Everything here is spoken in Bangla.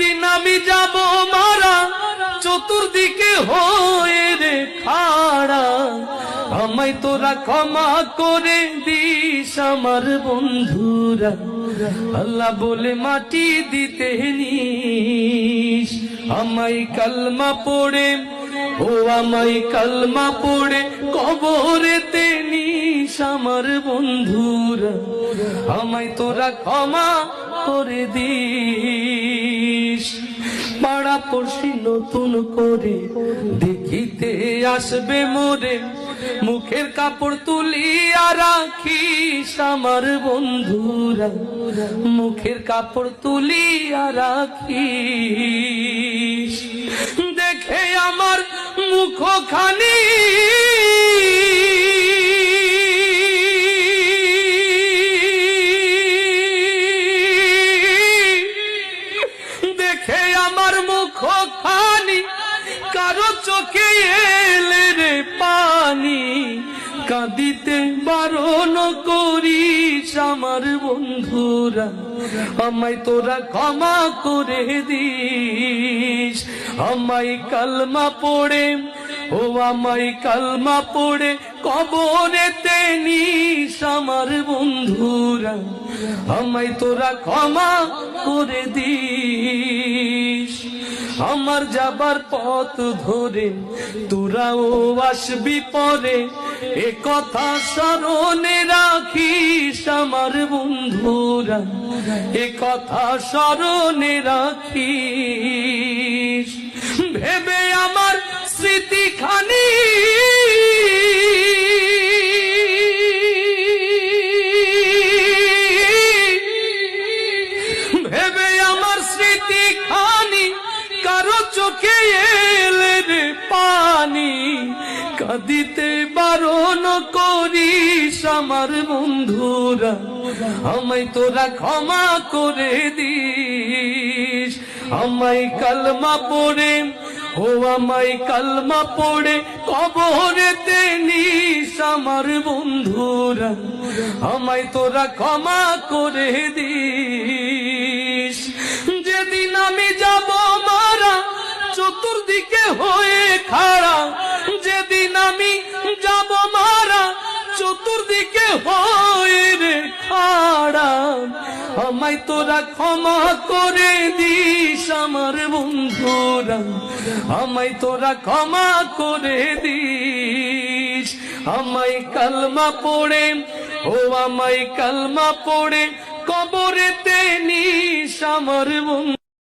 যেদিন আমি যাব মারা চতুর্দিকে হয়ে রে খাড়া, আমায় তোরা ক্ষমা করে দিস আমার বন্ধুরা, আল্লাহ বলে মাটি দিতে নিস। আমায় কালমা পড়ে, ও আমায় কালমা পড়ে কবরেতে নিস আমার বন্ধুরা, আমায় তোরা ক্ষমা করে দিস। পাড়া পড়শি নতুন করে দেখিতে আসবে মোরে, মুখের কাপড় তুলিয়া রাখিস আমার বন্ধুরা, মুখের কাপড় তুলিয়া রাখিস। দেখে আমার মুখখানি কারো চোখে এলে রে পানি, কাঁদিতে বারণ করিস আমার বন্ধুরা, আমায় তোরা ক্ষমা করে দিস। আমায় কালমা পড়ে, ও আমায় কালমা পড়ে কবরেতে নিস আমার বন্ধুরা, আমায় তোরা ক্ষমা করে দিস। আমার যাবার পথ ধরে তোরাও আসবি পরে, এ কথা স্মরণে রাখিস আমার বন্ধুরা, এ কথা স্মরণে রাখিস। ভেবে আমার স্মৃতিখানি কারো চোখে এলে রে পানি, কাঁদিতে বারণ করিস আমার বন্ধুরা, আমায় তোরা ক্ষমা করে দিস। আমায় কালমা পড়ে, ও আমায় কালমা পড়ে কবরেতে নিস আমার বন্ধুরা, আমায় তোরা ক্ষমা করে দিস। যেদিন আমি যাব মারা চতুর্দিকে হয়ে খাড়া, যেদিন আমি যাব মারা চতুর্দিকে হয়ে রে খাড়া, আমায় তোরা ক্ষমা করে দিস আমার বন্ধুরা, আমায় তোরা ক্ষমা করে দিস। আমায় কালমা পড়ে, ও আমায় কালমা পড়ে কবরেতে নিস আমার বন্ধু।